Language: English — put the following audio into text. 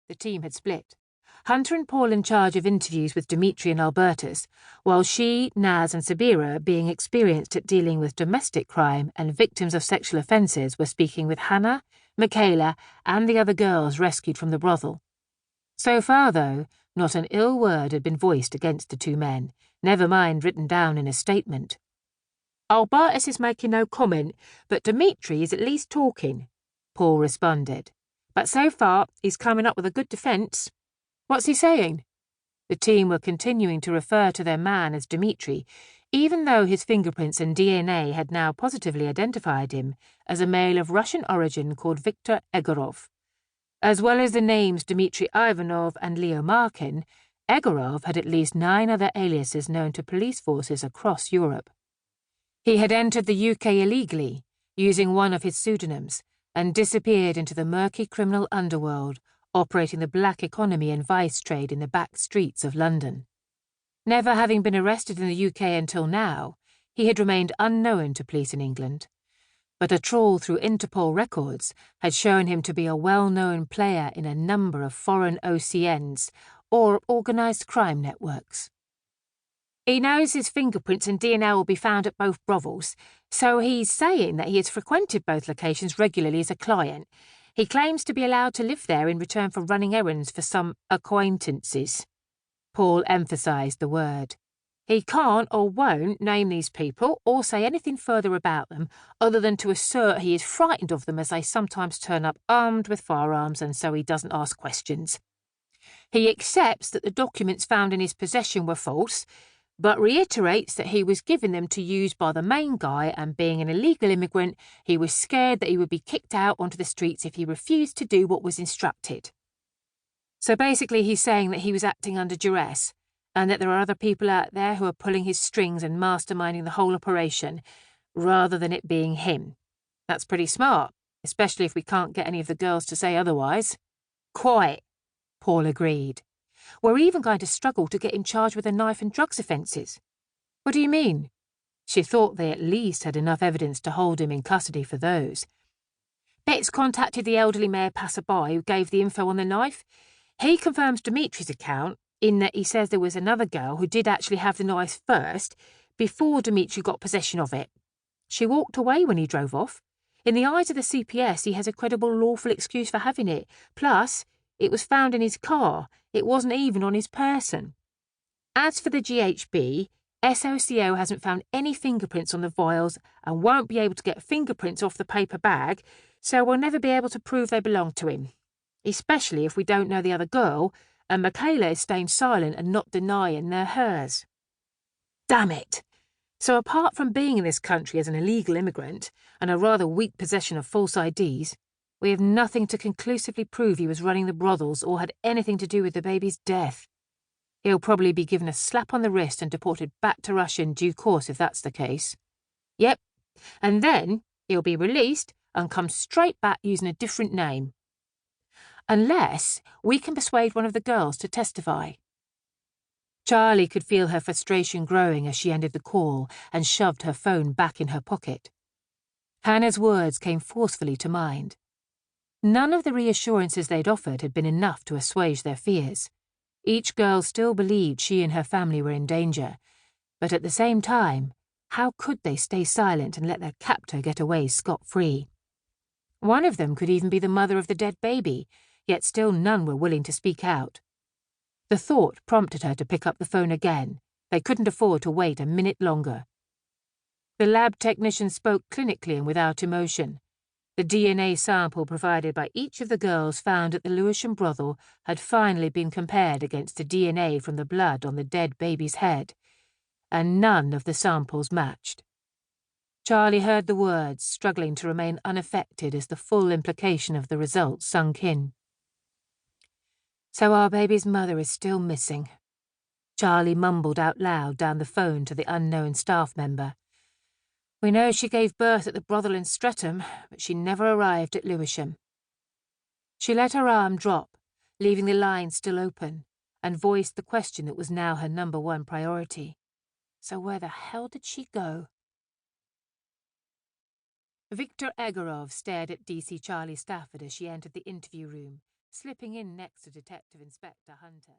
The team had split. Hunter and Paul in charge of interviews with Dimitri and Albertus, while she, Naz and Sabira, being experienced at dealing with domestic crime and victims of sexual offences, were speaking with Hannah, Michaela and the other girls rescued from the brothel. So far, though, not an ill word had been voiced against the two men, never mind written down in a statement. "Albertus is making no comment, but Dimitri is at least talking," Paul responded. "But so far, he's coming up with a good defence." "What's he saying?" The team were continuing to refer to their man as Dimitri, even though his fingerprints and DNA had now positively identified him as a male of Russian origin called Viktor Egorov. As well as the names Dmitry Ivanov and Leo Markin, Egorov had at least 9 other aliases known to police forces across Europe. He had entered the UK illegally, using one of his pseudonyms, and disappeared into the murky criminal underworld, operating the black economy and vice trade in the back streets of London. Never having been arrested in the UK until now, he had remained unknown to police in England. But a trawl through Interpol records had shown him to be a well-known player in a number of foreign OCNs, or organised crime networks. He knows his fingerprints and DNA will be found at both brothels, so he's saying that he has frequented both locations regularly as a client. He claims to be allowed to live there in return for running errands for some acquaintances. Paul emphasised the word. He can't or won't name these people or say anything further about them other than to assert he is frightened of them as they sometimes turn up armed with firearms and so he doesn't ask questions. He accepts that the documents found in his possession were false, but reiterates that he was given them to use by the main guy and being an illegal immigrant, he was scared that he would be kicked out onto the streets if he refused to do what was instructed. So basically he's saying that he was acting under duress, and that there are other people out there who are pulling his strings and masterminding the whole operation, rather than it being him. That's pretty smart, especially if we can't get any of the girls to say otherwise. Quite, Paul agreed. We're even going to struggle to get him charged with the knife and drugs offences. What do you mean? She thought they at least had enough evidence to hold him in custody for those. Betts contacted the elderly mayor passerby who gave the info on the knife. He confirms Dimitri's account, in that he says there was another girl who did actually have the knife first, before Dimitri got possession of it. She walked away when he drove off. In the eyes of the CPS, he has a credible lawful excuse for having it. Plus, it was found in his car. It wasn't even on his person. As for the GHB, SOCO hasn't found any fingerprints on the vials and won't be able to get fingerprints off the paper bag, so we'll never be able to prove they belong to him. Especially if we don't know the other girl, and Michaela is staying silent and not denying they're hers. Damn it! So apart from being in this country as an illegal immigrant and a rather weak possession of false IDs, we have nothing to conclusively prove he was running the brothels or had anything to do with the baby's death. He'll probably be given a slap on the wrist and deported back to Russia in due course if that's the case. Yep, and then he'll be released and come straight back using a different name. Unless we can persuade one of the girls to testify. Charlie could feel her frustration growing as she ended the call and shoved her phone back in her pocket. Hannah's words came forcefully to mind. None of the reassurances they'd offered had been enough to assuage their fears. Each girl still believed she and her family were in danger, but at the same time, how could they stay silent and let their captor get away scot-free? One of them could even be the mother of the dead baby, yet still none were willing to speak out. The thought prompted her to pick up the phone again. They couldn't afford to wait a minute longer. The lab technician spoke clinically and without emotion. The DNA sample provided by each of the girls found at the Lewisham brothel had finally been compared against the DNA from the blood on the dead baby's head, and none of the samples matched. Charlie heard the words, struggling to remain unaffected as the full implication of the results sunk in. So our baby's mother is still missing. Charlie mumbled out loud down the phone to the unknown staff member. We know she gave birth at the brothel in Streatham, but she never arrived at Lewisham. She let her arm drop, leaving the line still open, and voiced the question that was now her number one priority. So where the hell did she go? Viktor Egorov stared at DC Charlie Stafford as she entered the interview room, slipping in next to Detective Inspector Hunter.